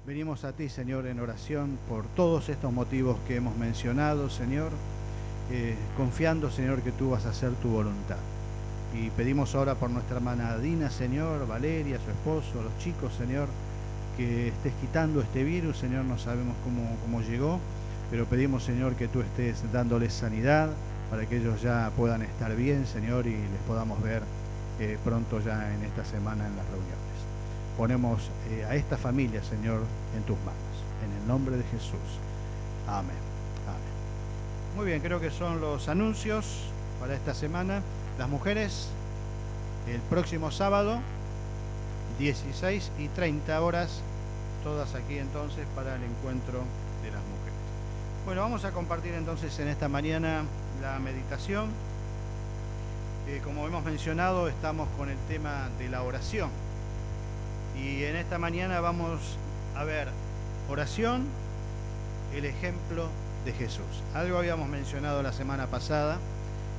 Venimos a ti, Señor, en oración por todos estos motivos que hemos mencionado, Señor, confiando, Señor, que tú vas a hacer tu voluntad. Y pedimos ahora por nuestra hermana Dina, Señor, Valeria, su esposo, los chicos, Señor, que estés quitando este virus, Señor, no sabemos cómo llegó, pero pedimos, Señor, que tú estés dándoles sanidad para que ellos ya puedan estar bien, Señor, y les podamos ver pronto ya en esta semana en las reuniones. Ponemos a esta familia, Señor, en tus manos, en el nombre de Jesús. Amén. Amén. Muy bien, creo que son los anuncios para esta semana. Las mujeres, el próximo sábado, 16:30, todas aquí entonces para el encuentro de las mujeres. Bueno, vamos a compartir entonces en esta mañana la meditación. Como hemos mencionado, estamos con el tema de la oración. Y en esta mañana vamos a ver oración, el ejemplo de Jesús. Algo habíamos mencionado la semana pasada,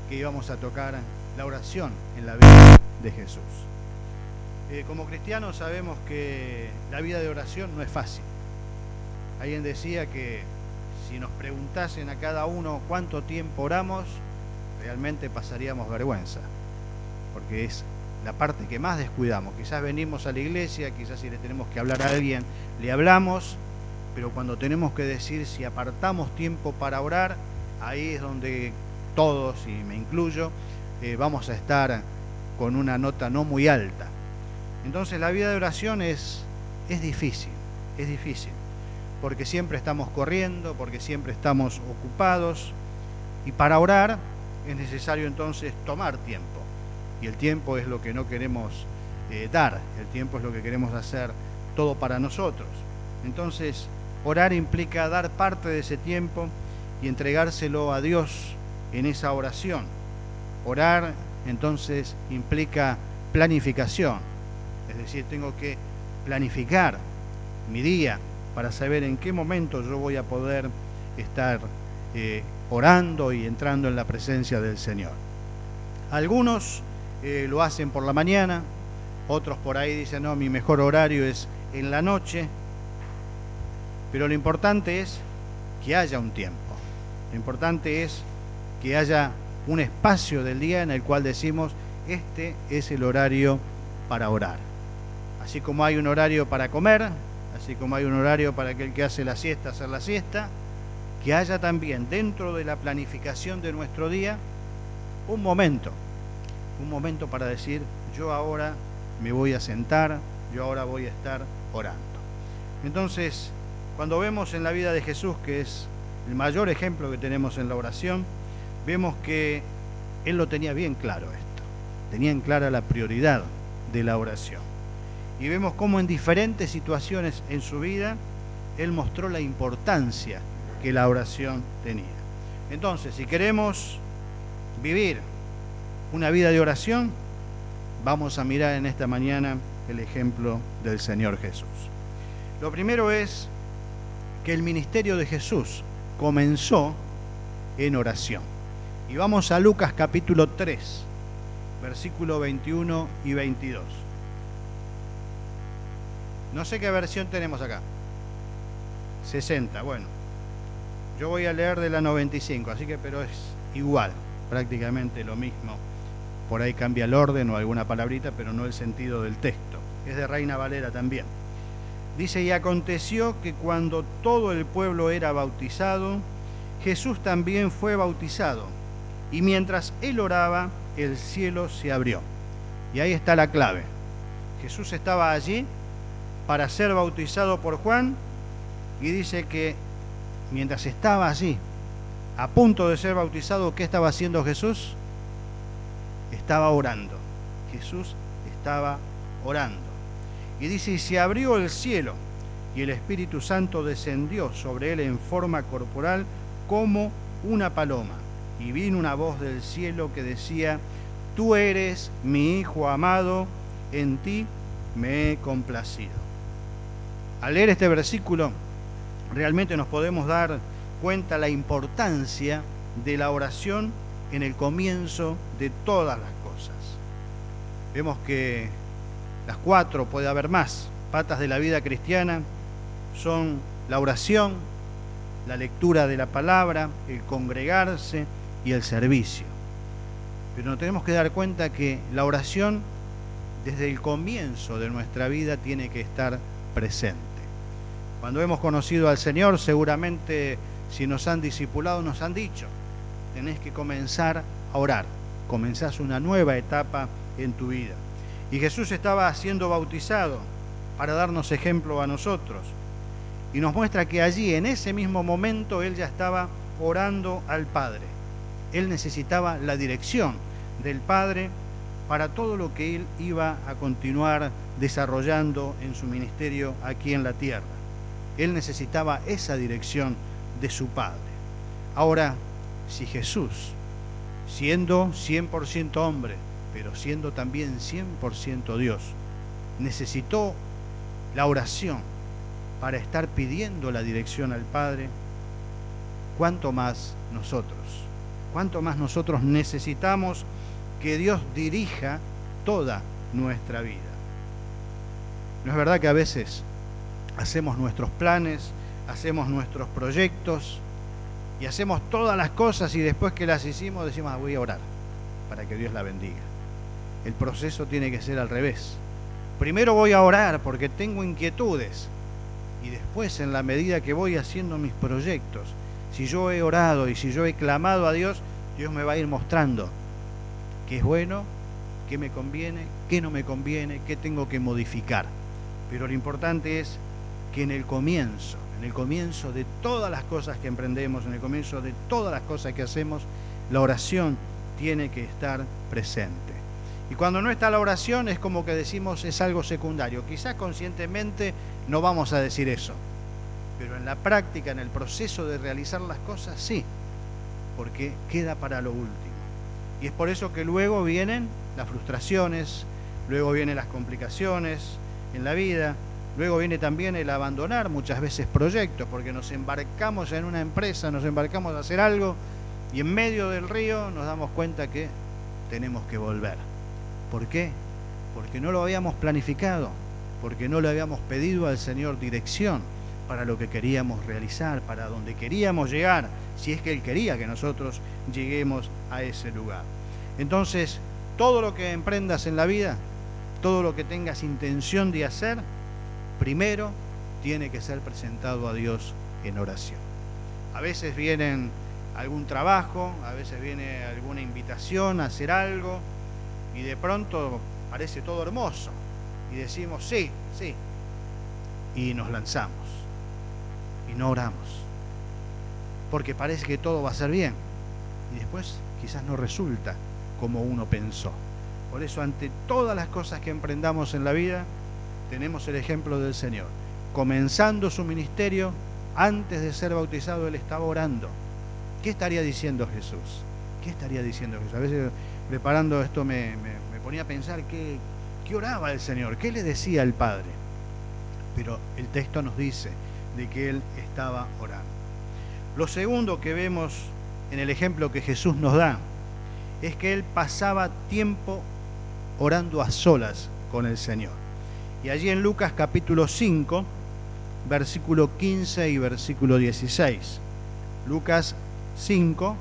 que íbamos a tocar la oración en la vida de Jesús. Como cristianos sabemos que la vida de oración no es fácil. Alguien decía que si nos preguntasen a cada uno cuánto tiempo oramos, realmente pasaríamos vergüenza, porque es la parte que más descuidamos. Quizás venimos a la iglesia, quizás si le tenemos que hablar a alguien, le hablamos, pero cuando tenemos que decir si apartamos tiempo para orar, ahí es donde todos, y me incluyo, vamos a estar con una nota no muy alta. Entonces la vida de oración es difícil, porque siempre estamos corriendo, porque siempre estamos ocupados, y para orar es necesario entonces tomar tiempo. Y el tiempo es lo que no queremos dar, el tiempo es lo que queremos hacer todo para nosotros. Entonces, orar implica dar parte de ese tiempo y entregárselo a Dios en esa oración. Orar, entonces, implica planificación, es decir, tengo que planificar mi día para saber en qué momento yo voy a poder estar orando y entrando en la presencia del Señor. Algunos lo hacen por la mañana, otros por ahí dicen, no, mi mejor horario es en la noche, pero lo importante es que haya un tiempo, lo importante es que haya un espacio del día en el cual decimos, este es el horario para orar. Así como hay un horario para comer, así como hay un horario para aquel que hace la siesta, hacer la siesta, que haya también dentro de la planificación de nuestro día un momento para decir, yo ahora me voy a sentar, yo ahora voy a estar orando. Entonces, cuando vemos en la vida de Jesús, que es el mayor ejemplo que tenemos en la oración, vemos que Él lo tenía bien claro esto, tenía en clara la prioridad de la oración. Y vemos cómo en diferentes situaciones en su vida, Él mostró la importancia que la oración tenía. Entonces, si queremos vivir una vida de oración, vamos a mirar en esta mañana el ejemplo del Señor Jesús. Lo primero es que el ministerio de Jesús comenzó en oración. Y vamos a Lucas capítulo 3, versículo 21 y 22. No sé qué versión tenemos acá. 60, bueno. Yo voy a leer de la 95, así que, pero es igual, prácticamente lo mismo. Por ahí cambia el orden o alguna palabrita, pero no el sentido del texto. Es de Reina Valera también. Dice, y aconteció que cuando todo el pueblo era bautizado, Jesús también fue bautizado. Y mientras él oraba, el cielo se abrió. Y ahí está la clave. Jesús estaba allí para ser bautizado por Juan, y dice que mientras estaba allí, a punto de ser bautizado, ¿qué estaba haciendo Jesús? Estaba orando. Jesús estaba orando. Y dice, y se abrió el cielo, y el Espíritu Santo descendió sobre él en forma corporal como una paloma. Y vino una voz del cielo que decía, tú eres mi Hijo amado, en ti me he complacido. Al leer este versículo, realmente nos podemos dar cuenta la importancia de la oración en el comienzo de todas las cosas. Vemos que las 4, puede haber más, patas de la vida cristiana son la oración, la lectura de la palabra, el congregarse y el servicio. Pero nos tenemos que dar cuenta que la oración, desde el comienzo de nuestra vida, tiene que estar presente. Cuando hemos conocido al Señor, seguramente si nos han discipulado, nos han dicho, tenés que comenzar a orar, comenzás una nueva etapa en tu vida. Y Jesús estaba siendo bautizado para darnos ejemplo a nosotros. Y nos muestra que allí, en ese mismo momento, Él ya estaba orando al Padre. Él necesitaba la dirección del Padre para todo lo que Él iba a continuar desarrollando en su ministerio aquí en la tierra. Él necesitaba esa dirección de su Padre. Ahora, si Jesús, siendo 100% hombre, pero siendo también 100% Dios, necesitó la oración para estar pidiendo la dirección al Padre, ¿cuánto más nosotros? ¿Cuánto más nosotros necesitamos que Dios dirija toda nuestra vida? ¿No es verdad que a veces hacemos nuestros planes, hacemos nuestros proyectos y hacemos todas las cosas y después que las hicimos decimos, voy a orar para que Dios la bendiga? El proceso tiene que ser al revés. Primero voy a orar porque tengo inquietudes y después, en la medida que voy haciendo mis proyectos, si yo he orado y si yo he clamado a Dios, Dios me va a ir mostrando qué es bueno, qué me conviene, qué no me conviene, qué tengo que modificar. Pero lo importante es que en el comienzo de todas las cosas que emprendemos, en el comienzo de todas las cosas que hacemos, la oración tiene que estar presente. Y cuando no está la oración es como que decimos es algo secundario. Quizás conscientemente no vamos a decir eso, pero en la práctica, en el proceso de realizar las cosas, sí, porque queda para lo último. Y es por eso que luego vienen las frustraciones, luego vienen las complicaciones en la vida, luego viene también el abandonar muchas veces proyectos, porque nos embarcamos en una empresa, nos embarcamos a hacer algo y en medio del río nos damos cuenta que tenemos que volver. ¿Por qué? Porque no lo habíamos planificado, porque no le habíamos pedido al Señor dirección para lo que queríamos realizar, para donde queríamos llegar, si es que Él quería que nosotros lleguemos a ese lugar. Entonces, todo lo que emprendas en la vida, todo lo que tengas intención de hacer, primero tiene que ser presentado a Dios en oración. A veces viene algún trabajo, a veces viene alguna invitación a hacer algo, y de pronto parece todo hermoso y decimos sí, sí, y nos lanzamos y no oramos porque parece que todo va a ser bien y después quizás no resulta como uno pensó. Por eso, ante todas las cosas que emprendamos en la vida, tenemos el ejemplo del Señor. Comenzando su ministerio, antes de ser bautizado, Él estaba orando. ¿Qué estaría diciendo Jesús? ¿Qué estaría diciendo Jesús? A veces, preparando esto, me ponía a pensar qué oraba el Señor, qué le decía al Padre. Pero el texto nos dice de que Él estaba orando. Lo segundo que vemos en el ejemplo que Jesús nos da es que Él pasaba tiempo orando a solas con el Señor. Y allí en Lucas capítulo 5, versículo 15 y versículo 16. Lucas 5,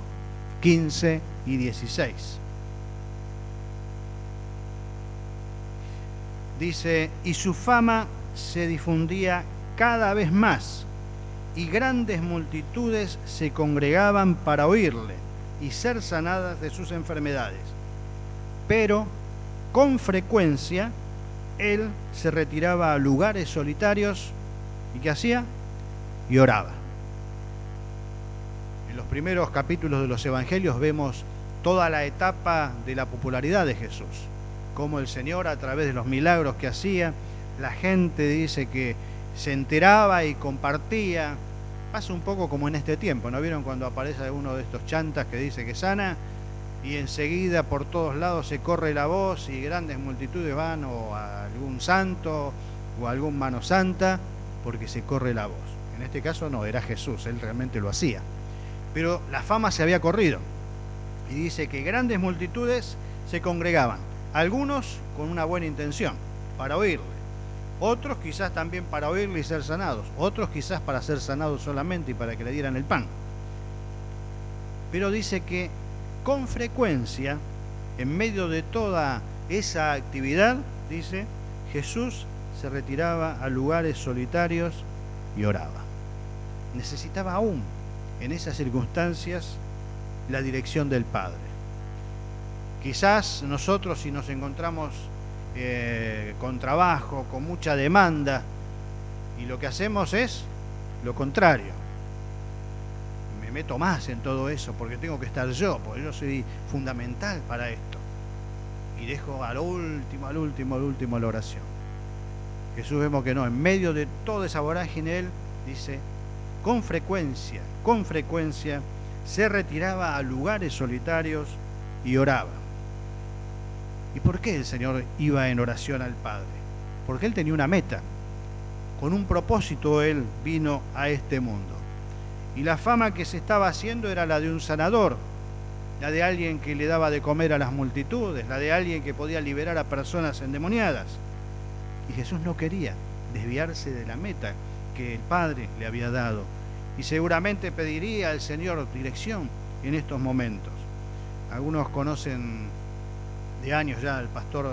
15 y 16. Dice, y su fama se difundía cada vez más, y grandes multitudes se congregaban para oírle y ser sanadas de sus enfermedades. Pero con frecuencia Él se retiraba a lugares solitarios y ¿qué hacía? Y oraba. En los primeros capítulos de los evangelios vemos toda la etapa de la popularidad de Jesús, cómo el Señor, a través de los milagros que hacía, la gente dice que se enteraba y compartía. Pasa un poco como en este tiempo, ¿no vieron cuando aparece uno de estos chantas que dice que sana y enseguida por todos lados se corre la voz y grandes multitudes van o a algún santo o a algún mano santa porque se corre la voz? En este caso no, era Jesús, Él realmente lo hacía. Pero la fama se había corrido y dice que grandes multitudes se congregaban, algunos con una buena intención, para oírle, otros quizás también para oírle y ser sanados, otros quizás para ser sanados solamente y para que le dieran el pan. Pero dice que con frecuencia, en medio de toda esa actividad, dice, Jesús se retiraba a lugares solitarios y oraba. Necesitaba aún, en esas circunstancias, la dirección del Padre. Quizás nosotros, si nos encontramos con trabajo, con mucha demanda, y lo que hacemos es lo contrario. Me meto más en todo eso porque tengo que estar yo, porque yo soy fundamental para esto. Y dejo al último la oración. Jesús vemos que no, en medio de toda esa vorágine, Él dice, con frecuencia, se retiraba a lugares solitarios y oraba. ¿Y por qué el Señor iba en oración al Padre? Porque Él tenía una meta. Con un propósito Él vino a este mundo. Y la fama que se estaba haciendo era la de un sanador, la de alguien que le daba de comer a las multitudes, la de alguien que podía liberar a personas endemoniadas. Y Jesús no quería desviarse de la meta que el Padre le había dado. Y seguramente pediría al Señor dirección en estos momentos. Algunos conocen de años ya al pastor,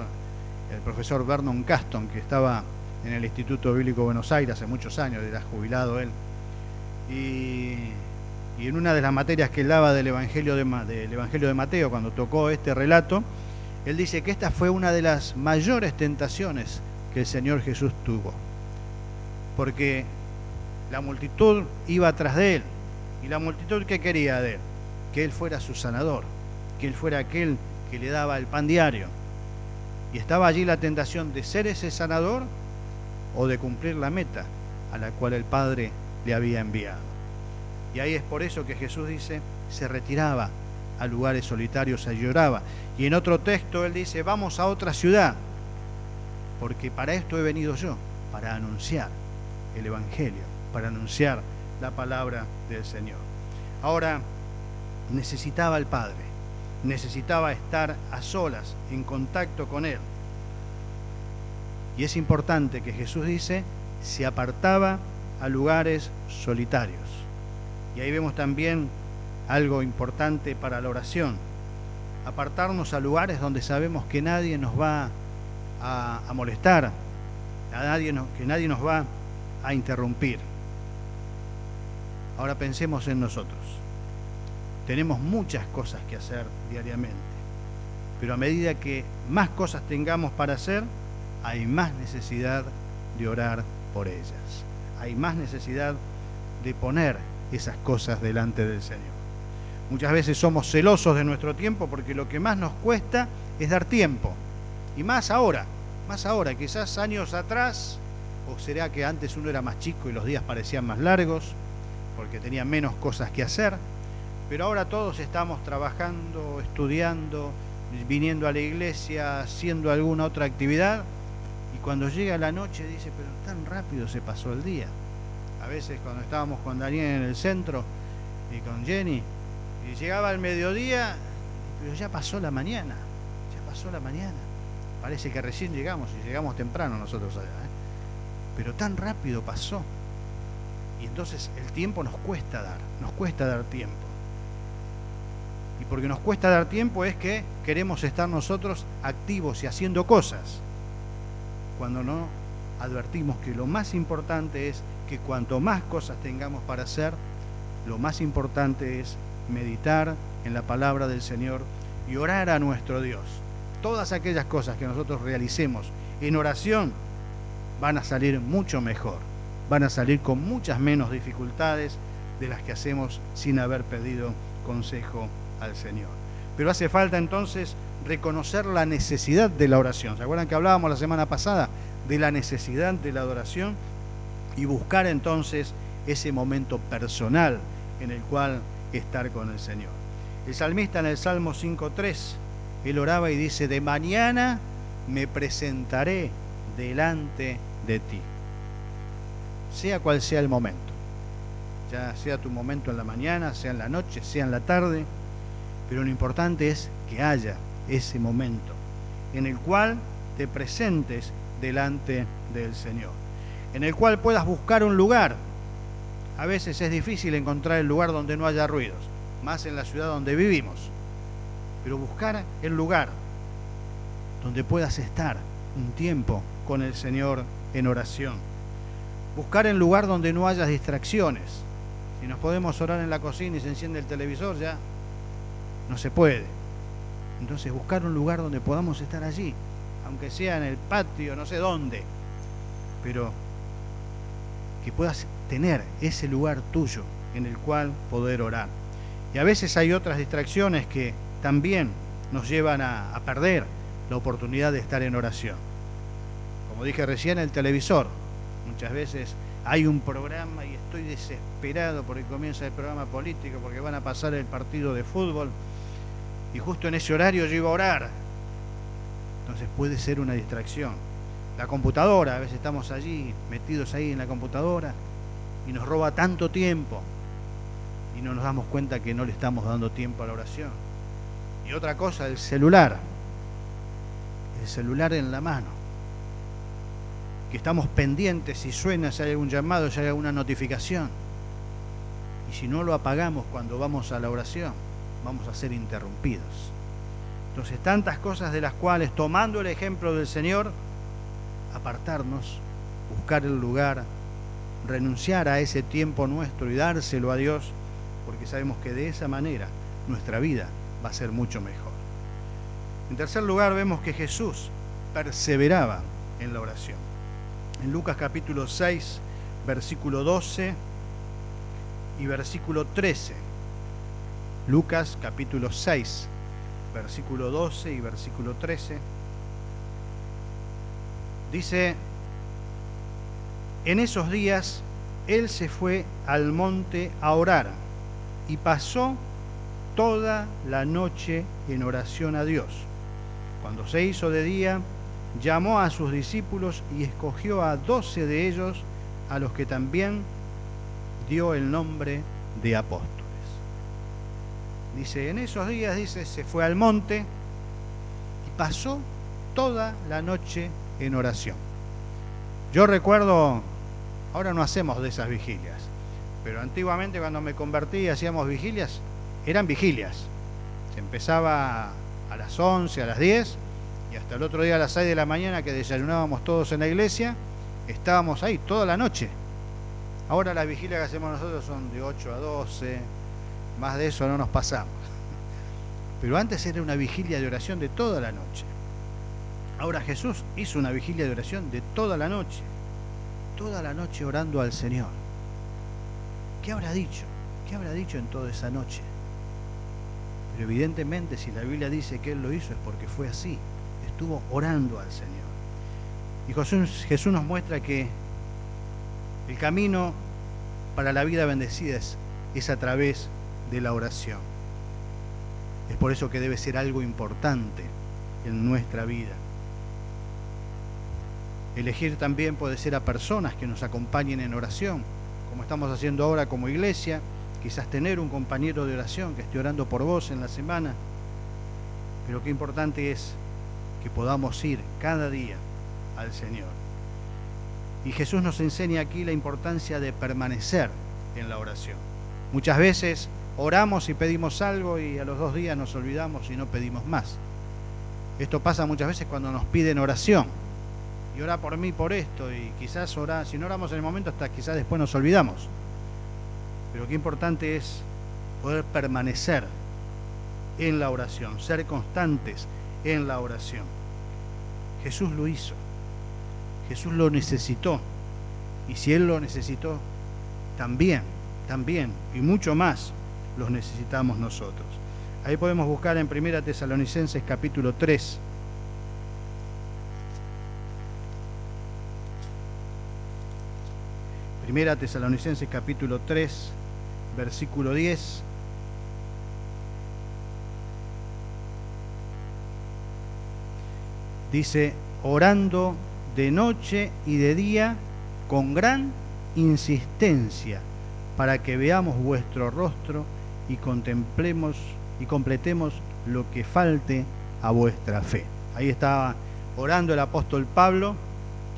el profesor Vernon Caston, que estaba en el Instituto Bíblico Buenos Aires hace muchos años, era jubilado él. Y en una de las materias que él daba del Evangelio de Mateo, cuando tocó este relato, él dice que esta fue una de las mayores tentaciones que el Señor Jesús tuvo. Porque la multitud iba tras de él. ¿Y la multitud qué quería de él? Que él fuera su sanador, que él fuera aquel que le daba el pan diario. Y estaba allí la tentación de ser ese sanador o de cumplir la meta a la cual el Padre le había enviado. Y ahí es por eso que Jesús dice, se retiraba a lugares solitarios y lloraba. Y en otro texto él dice, vamos a otra ciudad, porque para esto he venido yo, para anunciar el Evangelio, para anunciar la palabra del Señor. Ahora, necesitaba al Padre, necesitaba estar a solas, en contacto con Él. Y es importante que Jesús dice, se apartaba a lugares solitarios. Y ahí vemos también algo importante para la oración, apartarnos a lugares donde sabemos que nadie nos va a molestar, que nadie nos va a interrumpir. Ahora pensemos en nosotros. Tenemos muchas cosas que hacer diariamente, pero a medida que más cosas tengamos para hacer, hay más necesidad de orar por ellas. Hay más necesidad de poner esas cosas delante del Señor. Muchas veces somos celosos de nuestro tiempo porque lo que más nos cuesta es dar tiempo. Y más ahora, quizás años atrás, o será que antes uno era más chico y los días parecían más largos, porque tenía menos cosas que hacer, pero ahora todos estamos trabajando, estudiando, viniendo a la iglesia, haciendo alguna otra actividad, y cuando llega la noche dice, pero tan rápido se pasó el día. A veces cuando estábamos con Daniel en el centro y con Jenny, y llegaba el mediodía, pero ya pasó la mañana. Parece que recién llegamos, y llegamos temprano nosotros allá, pero tan rápido pasó. Y entonces el tiempo nos cuesta dar tiempo. Y porque nos cuesta dar tiempo es que queremos estar nosotros activos y haciendo cosas, cuando no advertimos que lo más importante es que cuanto más cosas tengamos para hacer, lo más importante es meditar en la palabra del Señor y orar a nuestro Dios. Todas aquellas cosas que nosotros realicemos en oración van a salir mucho mejor, van a salir con muchas menos dificultades de las que hacemos sin haber pedido consejo al Señor. Pero hace falta entonces reconocer la necesidad de la oración. ¿Se acuerdan que hablábamos la semana pasada de la necesidad de la adoración? Y buscar entonces ese momento personal en el cual estar con el Señor. El salmista en el Salmo 5.3, él oraba y dice, de mañana me presentaré delante de ti. Sea cual sea el momento, ya sea tu momento en la mañana, sea en la noche, sea en la tarde, pero lo importante es que haya ese momento en el cual te presentes delante del Señor, en el cual puedas buscar un lugar. A veces es difícil encontrar el lugar donde no haya ruidos, más en la ciudad donde vivimos, pero buscar el lugar donde puedas estar un tiempo con el Señor en oración. Buscar el lugar donde no haya distracciones. Si nos podemos orar en la cocina y se enciende el televisor, ya no se puede. Entonces buscar un lugar donde podamos estar allí, aunque sea en el patio, no sé dónde, pero que puedas tener ese lugar tuyo en el cual poder orar. Y a veces hay otras distracciones que también nos llevan a perder la oportunidad de estar en oración. Como dije recién, el televisor. Muchas veces hay un programa y estoy desesperado porque comienza el programa político, porque van a pasar el partido de fútbol, y justo en ese horario yo iba a orar. Entonces puede ser una distracción. La computadora, a veces estamos allí, metidos ahí en la computadora, y nos roba tanto tiempo, y no nos damos cuenta que no le estamos dando tiempo a la oración. Y otra cosa, el celular en la mano, que estamos pendientes si suena, si hay algún llamado, si hay alguna notificación, y si no lo apagamos cuando vamos a la oración, vamos a ser interrumpidos. Entonces, tantas cosas de las cuales, tomando el ejemplo del Señor, apartarnos, buscar el lugar, renunciar a ese tiempo nuestro y dárselo a Dios, porque sabemos que de esa manera nuestra vida va a ser mucho mejor. En tercer lugar, vemos que Jesús perseveraba en la oración. En Lucas capítulo 6, versículo 12 y versículo 13. Lucas capítulo 6, versículo 12 y versículo 13. Dice: en esos días él se fue al monte a orar y pasó toda la noche en oración a Dios. Cuando se hizo de día, llamó a sus discípulos y escogió a 12 de ellos, a los que también dio el nombre de apóstoles. Dice, en esos días, dice, se fue al monte y pasó toda la noche en oración. Yo recuerdo, ahora no hacemos de esas vigilias, pero antiguamente cuando me convertí y hacíamos vigilias, eran vigilias. Se empezaba a las 11, a las 10, y hasta el otro día a las 6 de la mañana, que desayunábamos todos en la iglesia, estábamos ahí toda la noche. Ahora las vigilias que hacemos nosotros son de 8 a 12, más de eso no nos pasamos. Pero antes era una vigilia de oración de toda la noche. Ahora Jesús hizo una vigilia de oración de toda la noche orando al Señor. ¿Qué habrá dicho? ¿Qué habrá dicho en toda esa noche? Pero evidentemente, si la Biblia dice que Él lo hizo, es porque fue así. Estuvo orando al Señor. Y Jesús nos muestra que el camino para la vida bendecida es a través de la oración. Es por eso que debe ser algo importante en nuestra vida. Elegir también puede ser a personas que nos acompañen en oración, como estamos haciendo ahora como iglesia. Quizás tener un compañero de oración que esté orando por vos en la semana. Pero qué importante es que podamos ir cada día al Señor. Y Jesús nos enseña aquí la importancia de permanecer en la oración. Muchas veces oramos y pedimos algo y a los 2 días nos olvidamos y no pedimos más. Esto pasa muchas veces cuando nos piden oración. Y ora por mí por esto, y quizás si no oramos en el momento, hasta quizás después nos olvidamos. Pero qué importante es poder permanecer en la oración, ser constantes en la oración. Jesús lo hizo. Jesús lo necesitó. Y si Él lo necesitó, también, y mucho más, los necesitamos nosotros. Ahí podemos buscar en 1 Tesalonicenses capítulo 3. Primera Tesalonicenses capítulo 3, versículo 10. Dice, orando de noche y de día con gran insistencia, para que veamos vuestro rostro y contemplemos y completemos lo que falte a vuestra fe. Ahí estaba orando el apóstol Pablo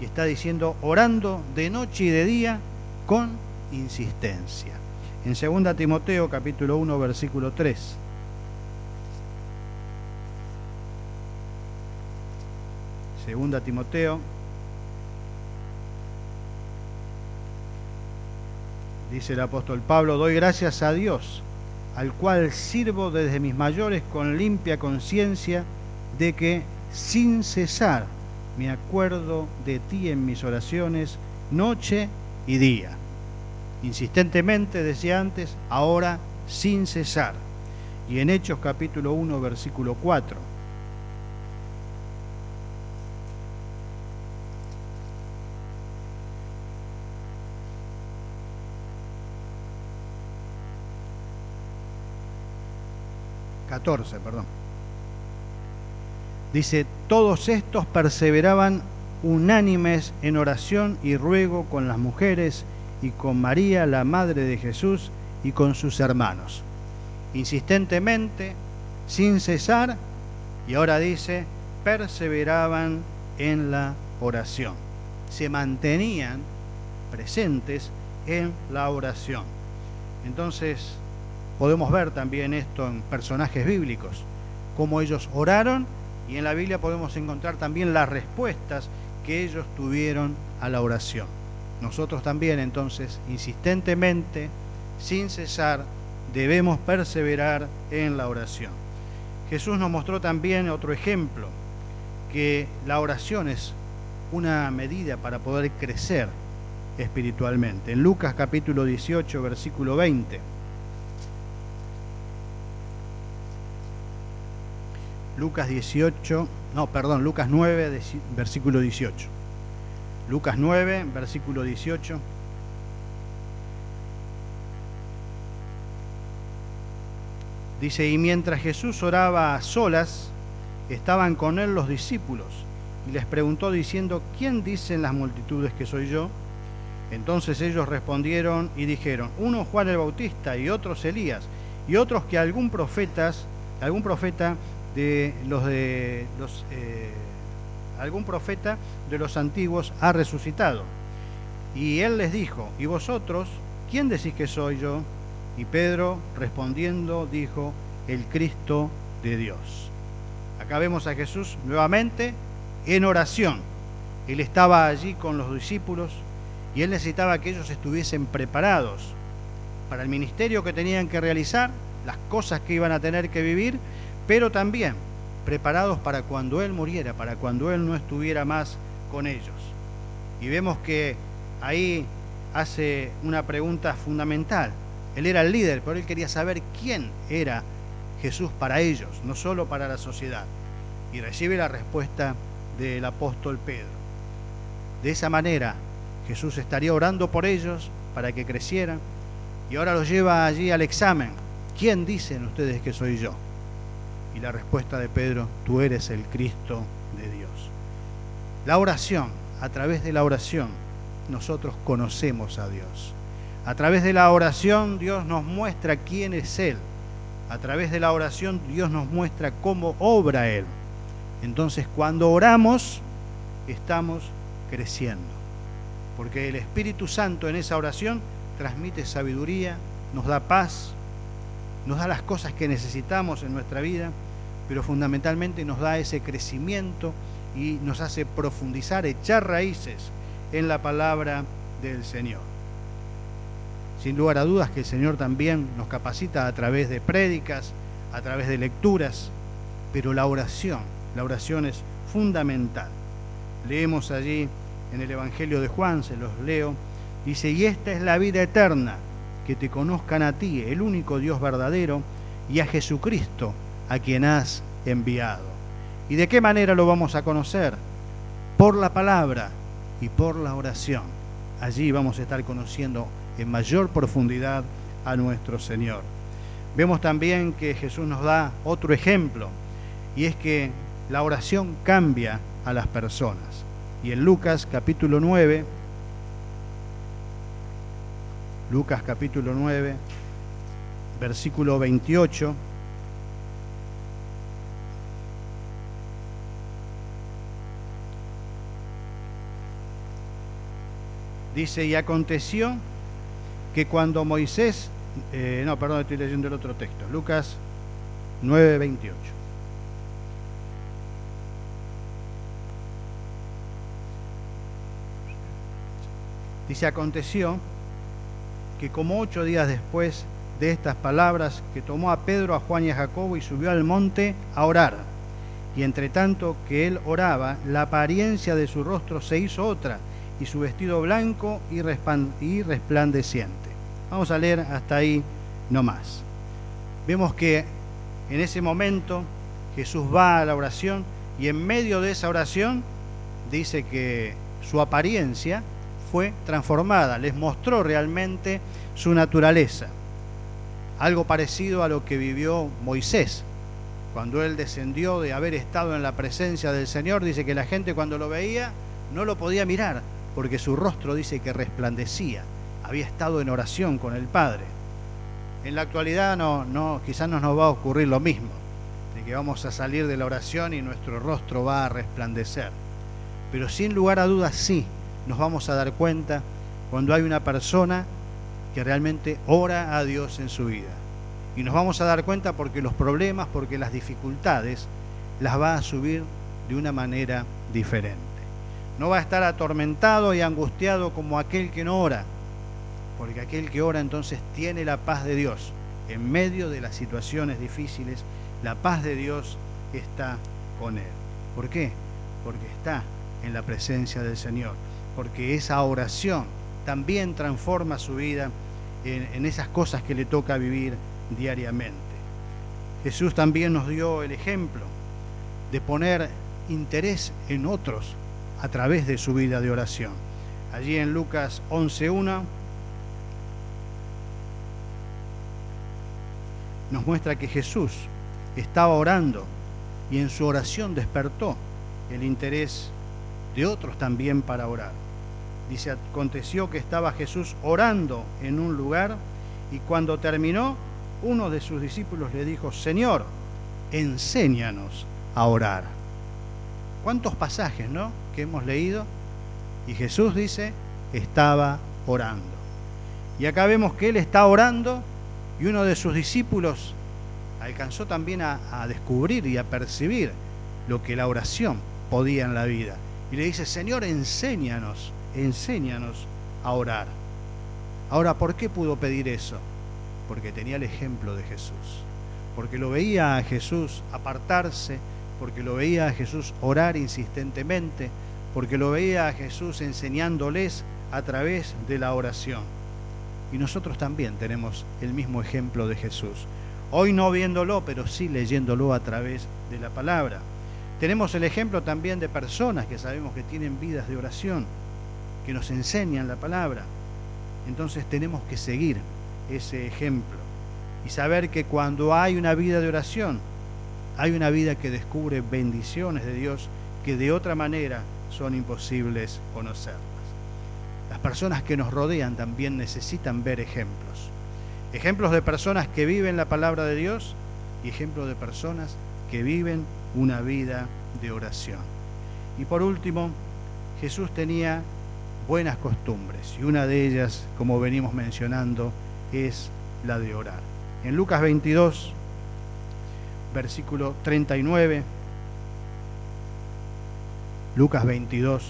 Y está diciendo, orando de noche y de día con insistencia. En 2 Timoteo capítulo 1, versículo 3. Segunda Timoteo, dice el apóstol Pablo, doy gracias a Dios, al cual sirvo desde mis mayores con limpia conciencia, de que sin cesar me acuerdo de ti en mis oraciones, noche y día. Insistentemente, decía antes, ahora sin cesar. Y en Hechos capítulo 1, versículo 4. Dice, todos estos perseveraban unánimes en oración y ruego con las mujeres y con María, la madre de Jesús, y con sus hermanos. Insistentemente, sin cesar, y ahora dice, perseveraban en la oración. Se mantenían presentes en la oración. Entonces, podemos ver también esto en personajes bíblicos, cómo ellos oraron, y en la Biblia podemos encontrar también las respuestas que ellos tuvieron a la oración. Nosotros también, entonces, insistentemente, sin cesar, debemos perseverar en la oración. Jesús nos mostró también otro ejemplo, que la oración es una medida para poder crecer espiritualmente. En Lucas capítulo 18, versículo 20. Lucas 9, versículo 18. Lucas 9, versículo 18. Dice, y mientras Jesús oraba a solas, estaban con él los discípulos, y les preguntó diciendo, ¿quién dicen las multitudes que soy yo? Entonces ellos respondieron y dijeron, uno Juan el Bautista, y otros Elías, y otros que algún profeta de los antiguos ha resucitado. Y él les dijo, ¿y vosotros quién decís que soy yo? Y Pedro respondiendo dijo, el Cristo de Dios. Acá vemos a Jesús nuevamente en oración. Él estaba allí con los discípulos y él necesitaba que ellos estuviesen preparados para el ministerio que tenían que realizar, las cosas que iban a tener que vivir, pero también preparados para cuando él muriera, para cuando él no estuviera más con ellos. Y vemos que ahí hace una pregunta fundamental. Él era el líder, pero él quería saber quién era Jesús para ellos, no solo para la sociedad. Y recibe la respuesta del apóstol Pedro. De esa manera, Jesús estaría orando por ellos para que crecieran, y ahora los lleva allí al examen. ¿Quién dicen ustedes que soy yo? Y la respuesta de Pedro, tú eres el Cristo de Dios. La oración, a través de la oración, nosotros conocemos a Dios. A través de la oración, Dios nos muestra quién es Él. A través de la oración, Dios nos muestra cómo obra Él. Entonces, cuando oramos, estamos creciendo. Porque el Espíritu Santo en esa oración transmite sabiduría, nos da paz, nos da las cosas que necesitamos en nuestra vida, pero fundamentalmente nos da ese crecimiento y nos hace profundizar, echar raíces en la palabra del Señor. Sin lugar a dudas que el Señor también nos capacita a través de prédicas, a través de lecturas, pero la oración es fundamental. Leemos allí en el Evangelio de Juan, se los leo, dice, y esta es la vida eterna, que te conozcan a ti, el único Dios verdadero, y a Jesucristo, a quien has enviado. ¿Y de qué manera lo vamos a conocer? Por la palabra y por la oración. Allí vamos a estar conociendo en mayor profundidad a nuestro Señor. Vemos también que Jesús nos da otro ejemplo, y es que la oración cambia a las personas. Y en Lucas capítulo 9, versículo 28, Dice, y aconteció que cuando Moisés, estoy leyendo el otro texto, Lucas 9:28. Dice, aconteció que como 8 días después de estas palabras, que tomó a Pedro, a Juan y a Jacobo y subió al monte a orar. Y entre tanto que él oraba, la apariencia de su rostro se hizo otra, y su vestido blanco y resplandeciente. Vamos a leer hasta ahí nomás. Vemos que en ese momento Jesús va a la oración, y en medio de esa oración dice que su apariencia fue transformada, les mostró realmente su naturaleza. Algo parecido a lo que vivió Moisés. Cuando él descendió de haber estado en la presencia del Señor, dice que la gente cuando lo veía no lo podía mirar, porque su rostro dice que resplandecía. Había estado en oración con el Padre. En la actualidad quizás no nos va a ocurrir lo mismo, de que vamos a salir de la oración y nuestro rostro va a resplandecer. Pero sin lugar a dudas sí, nos vamos a dar cuenta cuando hay una persona que realmente ora a Dios en su vida. Y nos vamos a dar cuenta porque los problemas, porque las dificultades las va a subir de una manera diferente. No va a estar atormentado y angustiado como aquel que no ora, porque aquel que ora entonces tiene la paz de Dios. En medio de las situaciones difíciles, la paz de Dios está con él. ¿Por qué? Porque está en la presencia del Señor, porque esa oración también transforma su vida en esas cosas que le toca vivir diariamente. Jesús también nos dio el ejemplo de poner interés en otros a través de su vida de oración. Allí en Lucas 11:1 nos muestra que Jesús estaba orando y en su oración despertó el interés de otros también para orar. Dice, aconteció que estaba Jesús orando en un lugar y cuando terminó, uno de sus discípulos le dijo, Señor, enséñanos a orar. ¿Cuántos pasajes, no?, que hemos leído? Y Jesús dice, estaba orando. Y acá vemos que él está orando y uno de sus discípulos alcanzó también a descubrir y a percibir lo que la oración podía en la vida. Y le dice, Señor, enséñanos a orar. Ahora, ¿por qué pudo pedir eso? Porque tenía el ejemplo de Jesús, porque lo veía a Jesús apartarse, porque lo veía a Jesús orar insistentemente, porque lo veía a Jesús enseñándoles a través de la oración. Y nosotros también tenemos el mismo ejemplo de Jesús. Hoy no viéndolo, pero sí leyéndolo a través de la palabra. Tenemos el ejemplo también de personas que sabemos que tienen vidas de oración, que nos enseñan la palabra. Entonces tenemos que seguir ese ejemplo y saber que cuando hay una vida de oración, hay una vida que descubre bendiciones de Dios que de otra manera son imposibles conocerlas. Las personas que nos rodean también necesitan ver ejemplos. Ejemplos de personas que viven la palabra de Dios y ejemplos de personas que viven una vida de oración. Y por último, Jesús tenía buenas costumbres y una de ellas, como venimos mencionando, es la de orar. En Lucas 22, versículo 39, Lucas 22,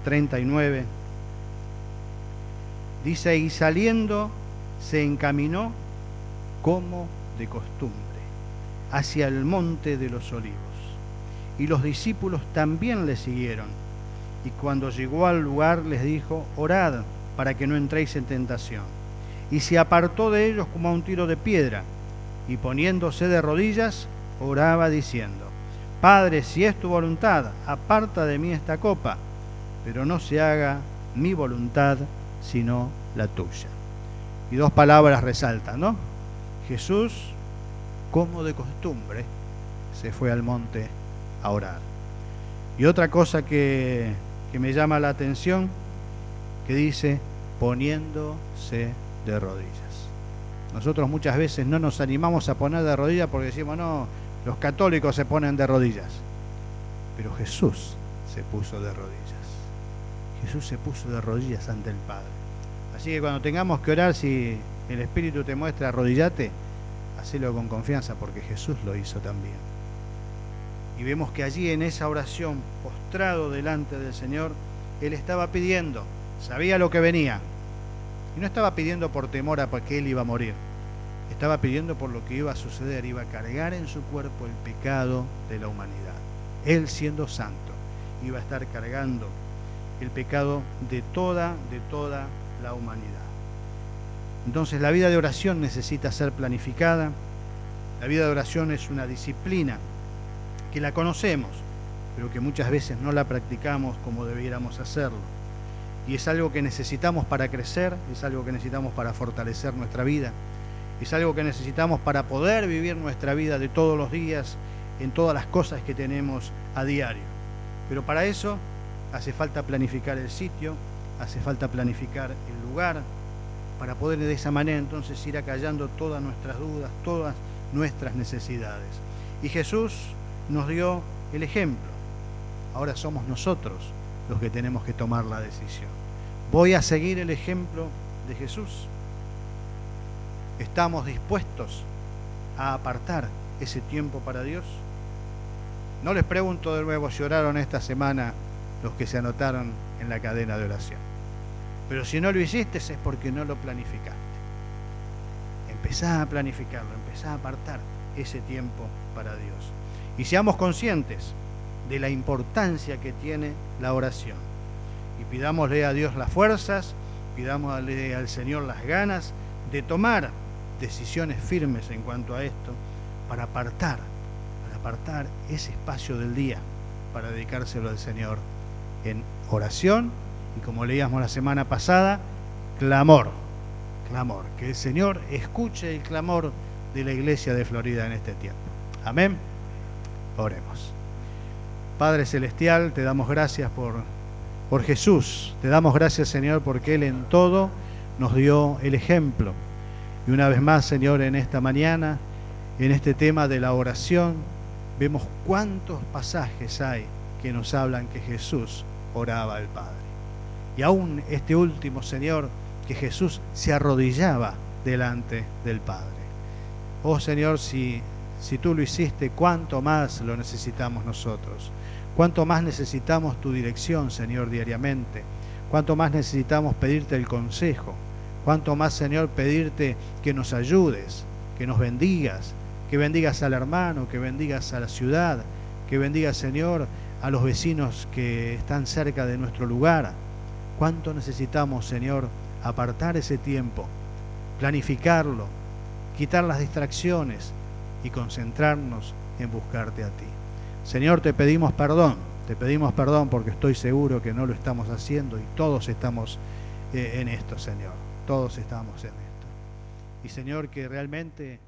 39, dice, y saliendo se encaminó como de costumbre hacia el monte de los olivos, y los discípulos también le siguieron, y cuando llegó al lugar les dijo, orad para que no entréis en tentación. Y se apartó de ellos como a un tiro de piedra, y poniéndose de rodillas, oraba diciendo, Padre, si es tu voluntad, aparta de mí esta copa, pero no se haga mi voluntad, sino la tuya. Y dos palabras resaltan, ¿no? Jesús, como de costumbre, se fue al monte a orar. Y otra cosa que me llama la atención, que dice, poniéndose de rodillas. Nosotros muchas veces no nos animamos a poner de rodillas porque decimos, no, los católicos se ponen de rodillas. Pero Jesús se puso de rodillas. Jesús se puso de rodillas ante el Padre. Así que cuando tengamos que orar, si el Espíritu te muestra arrodillate, hacelo con confianza, porque Jesús lo hizo también. Y vemos que allí en esa oración, postrado delante del Señor, Él estaba pidiendo, sabía lo que venía, y no estaba pidiendo por temor a que Él iba a morir, estaba pidiendo por lo que iba a suceder, iba a cargar en su cuerpo el pecado de la humanidad. Él, siendo santo, iba a estar cargando el pecado de toda la humanidad. Entonces la vida de oración necesita ser planificada. La vida de oración es una disciplina que la conocemos, pero que muchas veces no la practicamos como debiéramos hacerlo. Y es algo que necesitamos para crecer, es algo que necesitamos para fortalecer nuestra vida, es algo que necesitamos para poder vivir nuestra vida de todos los días en todas las cosas que tenemos a diario. Pero para eso hace falta planificar el sitio, hace falta planificar el lugar, para poder de esa manera entonces ir acallando todas nuestras dudas, todas nuestras necesidades. Y Jesús nos dio el ejemplo. Ahora somos nosotros los que tenemos que tomar la decisión. ¿Voy a seguir el ejemplo de Jesús? ¿Estamos dispuestos a apartar ese tiempo para Dios? No les pregunto de nuevo si oraron esta semana los que se anotaron en la cadena de oración. Pero si no lo hiciste es porque no lo planificaste. Empezá a planificarlo, empezá a apartar ese tiempo para Dios. Y seamos conscientes de la importancia que tiene la oración. Y pidámosle a Dios las fuerzas, pidámosle al Señor las ganas de tomar decisiones firmes en cuanto a esto, para apartar ese espacio del día, para dedicárselo al Señor en oración. Y como leíamos la semana pasada, clamor, que el Señor escuche el clamor de la iglesia de Florida en este tiempo. Amén. Oremos. Padre Celestial, te damos gracias por Jesús. Te damos gracias, Señor, porque Él en todo nos dio el ejemplo. Y una vez más, Señor, en esta mañana, en este tema de la oración, vemos cuántos pasajes hay que nos hablan que Jesús oraba al Padre. Y aún este último, Señor, que Jesús se arrodillaba delante del Padre. Oh Señor, si tú lo hiciste, cuánto más lo necesitamos nosotros. Cuánto más necesitamos tu dirección, Señor, diariamente. Cuánto más necesitamos pedirte el consejo. Cuánto más, Señor, pedirte que nos ayudes, que nos bendigas, que bendigas al hermano, que bendigas a la ciudad, que bendigas, Señor, a los vecinos que están cerca de nuestro lugar. Cuánto necesitamos, Señor, apartar ese tiempo, planificarlo, quitar las distracciones y concentrarnos en buscarte a ti. Señor, te pedimos perdón porque estoy seguro que no lo estamos haciendo y todos estamos en esto, Señor. Todos estamos en esto. Y Señor, que realmente